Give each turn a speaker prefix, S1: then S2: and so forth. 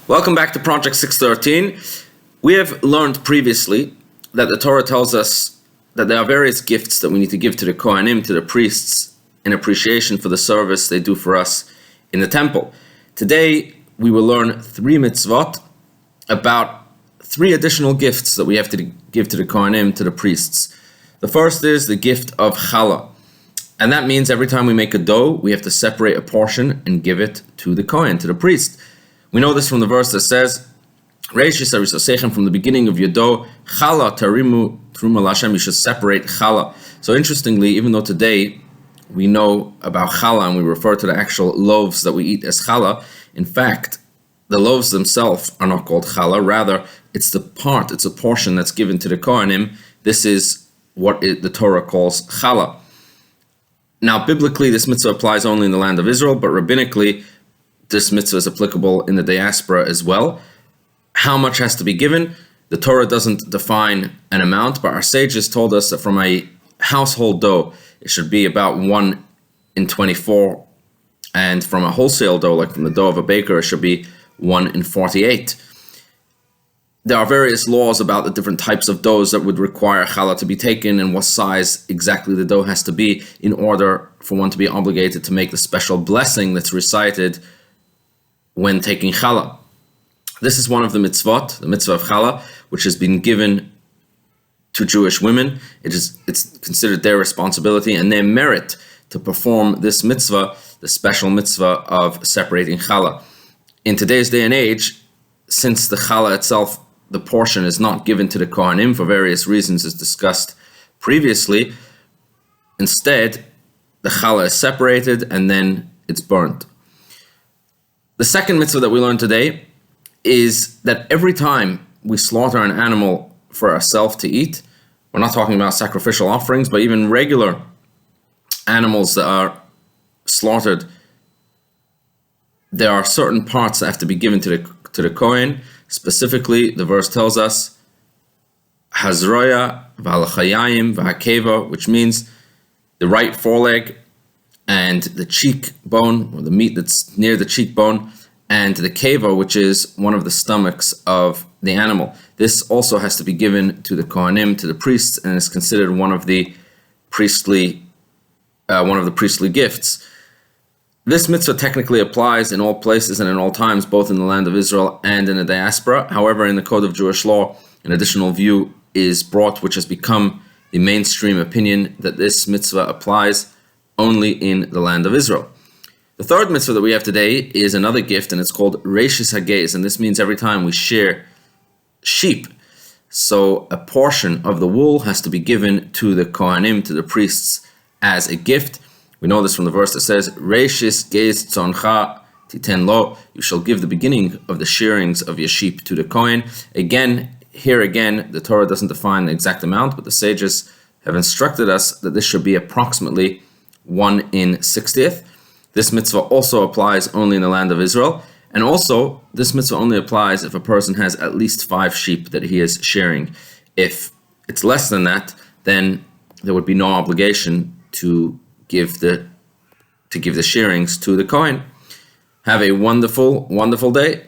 S1: Welcome back to Project 613. We have learned previously that the Torah tells us that there are various gifts that we need to give to the Kohanim, to the priests, in appreciation for the service they do for us in the temple. Today, we will learn 3 mitzvot about 3 additional gifts that we have to give to the Kohanim, to the priests. The first is the gift of Challah. And that means every time we make a dough, we have to separate a portion and give it to the Kohen, to the priest. We know this from the verse that says, Reishis arisosechem, from the beginning of your dough, Challah tarimu truma l'Hashem, you should separate Challah. So interestingly, even though today we know about Challah and we refer to the actual loaves that we eat as Challah, in fact, the loaves themselves are not called Challah, rather it's a portion that's given to the Kohanim. This is what the Torah calls Challah. Now, biblically, this mitzvah applies only in the land of Israel, but rabbinically, this mitzvah is applicable in the diaspora as well. How much has to be given? The Torah doesn't define an amount, but our sages told us that from a household dough, it should be about 1 in 24, and from a wholesale dough, like from the dough of a baker, it should be 1 in 48. There are various laws about the different types of doughs that would require challah to be taken and what size exactly the dough has to be in order for one to be obligated to make the special blessing that's recited when taking challah. This is one of the mitzvot, the mitzvah of challah, which has been given to Jewish women. It's considered their responsibility and their merit to perform this mitzvah, the special mitzvah of separating challah. In today's day and age, since the challah itself, the portion is not given to the Kohanim for various reasons as discussed previously, instead, the challah is separated and then it's burnt. The second mitzvah that we learned today is that every time we slaughter an animal for ourselves to eat, we're not talking about sacrificial offerings, but even regular animals that are slaughtered, there are certain parts that have to be given to the Kohen. Specifically, the verse tells us, Hazroya v'alachayayim v'hakeva, which means the right foreleg and the cheekbone, or the meat that's near the cheekbone, and the keva, which is one of the stomachs of the animal. This also has to be given to the Kohanim, to the priests, and is considered one of the priestly gifts. This mitzvah technically applies in all places and in all times, both in the land of Israel and in the diaspora. However, in the Code of Jewish Law, an additional view is brought, which has become the mainstream opinion, that this mitzvah applies only in the land of Israel. The third mitzvah that we have today is another gift, and it's called Reishis Hagez, and this means every time we shear sheep, so a portion of the wool has to be given to the Kohanim, to the priests, as a gift. We know this from the verse that says, Reishis gez tzoncha titen lo, you shall give the beginning of the shearings of your sheep to the Kohen. Here again, the Torah doesn't define the exact amount, but the sages have instructed us that this should be approximately 1 in 60th. This mitzvah also applies only in the land of Israel. And also, this mitzvah only applies if a person has at least 5 sheep that he is shearing. If it's less than that, then there would be no obligation to give the shearings to the Kohen. Have a wonderful, wonderful day.